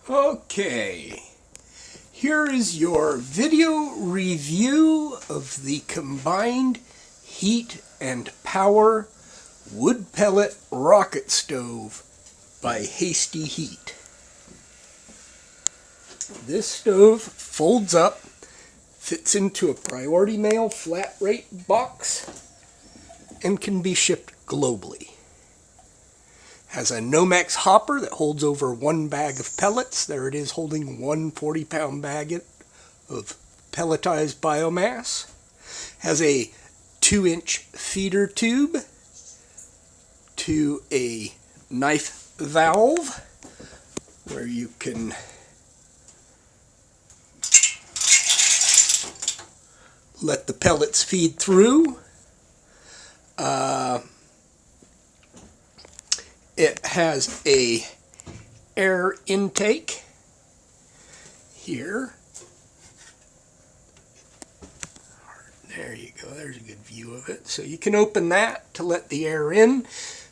Okay, here is your video review of the combined heat and power wood pellet rocket stove by Hasty Heat. This stove folds up, fits into a priority mail flat rate box, and can be shipped globally. Has a Nomex hopper that holds over 1 bag of pellets. There it is, holding 1 40-pound bag of pelletized biomass. Has a 2-inch feeder tube to a knife valve where you can let the pellets feed through. It has a air intake here. There you go, there's a good view of it. So you can open that to let the air in.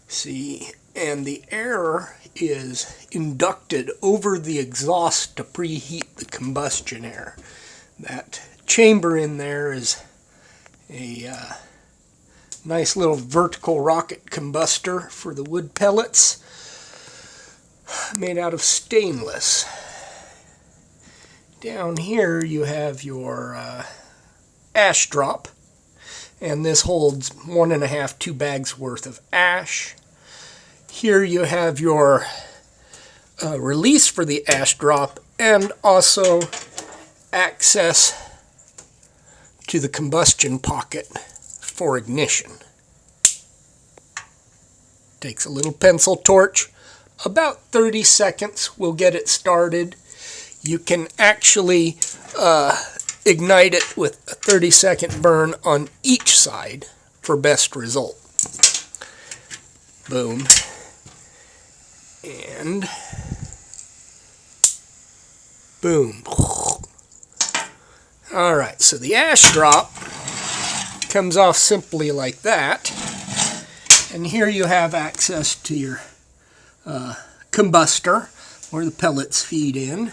See, and the air is inducted over the exhaust to preheat the combustion air. That chamber in there is a nice little vertical rocket combustor for the wood pellets, made out of stainless. Down here you have your ash drop, and this holds 1.5 2 bags worth of ash. Here you have your release for the ash drop, and also access to the combustion pocket for ignition. Takes a little pencil torch. About 30 seconds will get it started. You can actually ignite it with a 30-second burn on each side for best result. Boom. And boom. Alright, so the ash drop comes off simply like that, and here you have access to your combustor where the pellets feed in.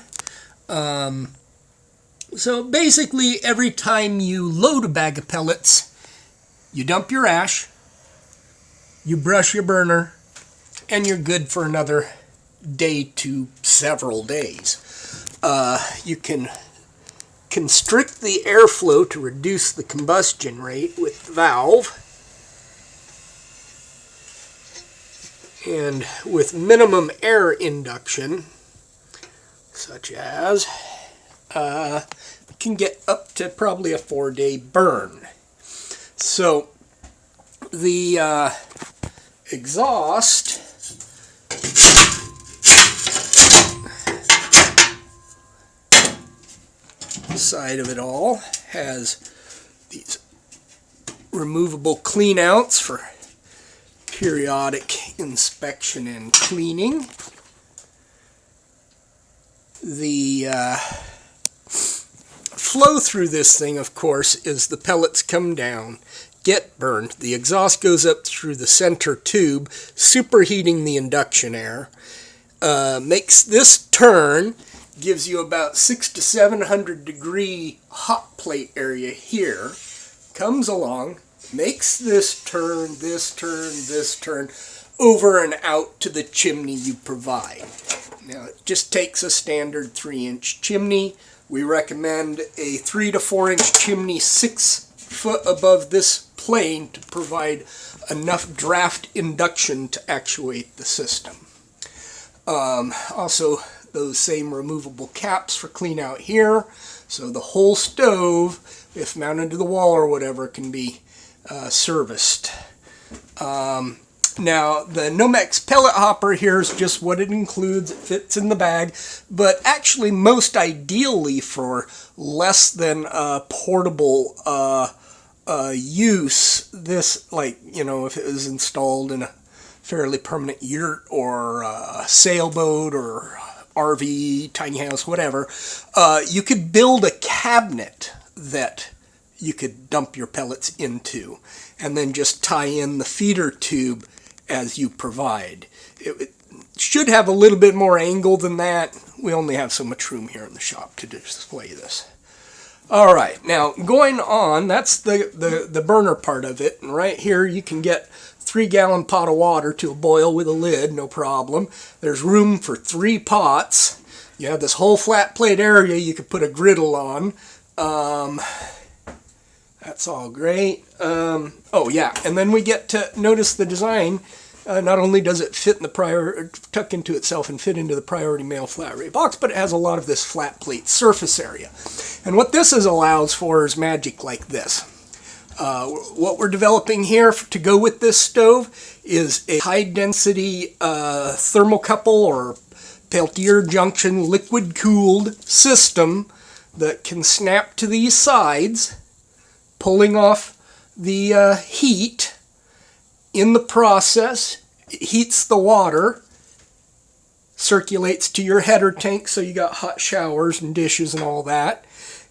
So basically every time you load a bag of pellets, you dump your ash, you brush your burner, and you're good for another day to several days. You can constrict the airflow to reduce the combustion rate with the valve, and with minimum air induction, such as can get up to probably a 4-day burn. So the exhaust side of it all has these removable clean outs for periodic inspection and cleaning. The flow through this thing, of course, is the pellets come down, get burned, the exhaust goes up through the center tube, superheating the induction air, makes this turn, gives you about 600 to 700 degree hot plate area here, comes along, makes this turn, over and out to the chimney you provide. Now it just takes a standard 3-inch chimney. We recommend a 3 to 4 inch chimney 6 foot above this plane to provide enough draft induction to actuate the system. Also, those same removable caps for clean out here, so the whole stove, if mounted to the wall or whatever, can be serviced. Now, the Nomex pellet hopper here is just what it includes. It fits in the bag, but actually most ideally for less than portable use, this, like, you know, if it was installed in a fairly permanent yurt or sailboat or RV, tiny house, whatever, you could build a cabinet that you could dump your pellets into, and then just tie in the feeder tube as you provide. It should have a little bit more angle than that. we only have so much room here in the shop to display this. All right, now going on, that's the burner part of it. And right here you can get 3-gallon pot of water to a boil with a lid, no problem. There's room for 3 pots. You have this whole flat plate area you could put a griddle on. That's all great. Oh yeah, and then we get to notice the design. Not only does it fit in the tuck into itself and fit into the Priority Mail flat rate box, but it has a lot of this flat plate surface area. And what this allows for is magic like this. What we're developing here to go with this stove is a high-density thermocouple or Peltier junction liquid-cooled system that can snap to these sides, pulling off the heat. In the process, it heats the water, circulates to your header tank, so you got hot showers and dishes and all that.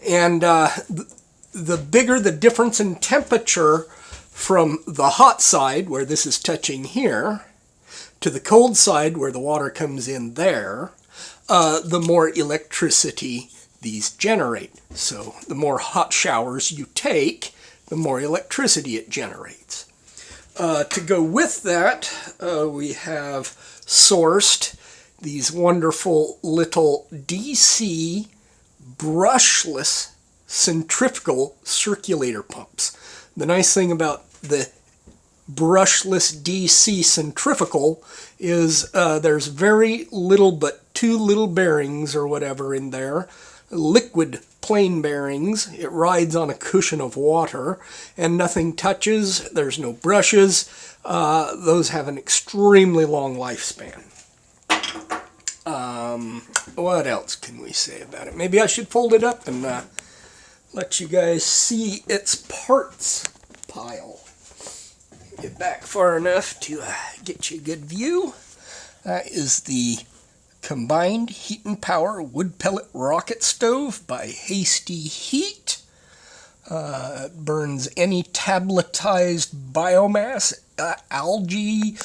And the bigger the difference in temperature from the hot side, where this is touching here, to the cold side, where the water comes in there, the more electricity these generate. So the more hot showers you take, the more electricity it generates. To go with that, we have sourced these wonderful little DC brushless centrifugal circulator pumps. The nice thing about the brushless DC centrifugal is there's very little but 2 little bearings or whatever in there, liquid plain bearings. It rides on a cushion of water and nothing touches. There's no brushes. Those have an extremely long lifespan. What else can we say about it? Maybe I should fold it up and let you guys see its parts pile. Get back far enough to get you a good view. That is the Combined Heat and Power Wood Pellet Rocket Stove by Hasty Heat. It burns any tabletized biomass, algae,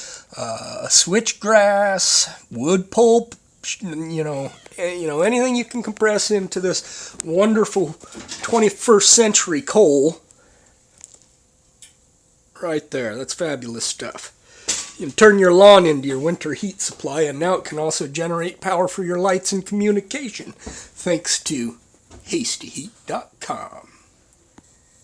switchgrass, wood pulp, anything you can compress into this wonderful 21st century coal. Right there, that's fabulous stuff. You can turn your lawn into your winter heat supply, and now it can also generate power for your lights and communication, thanks to hastyheat.com.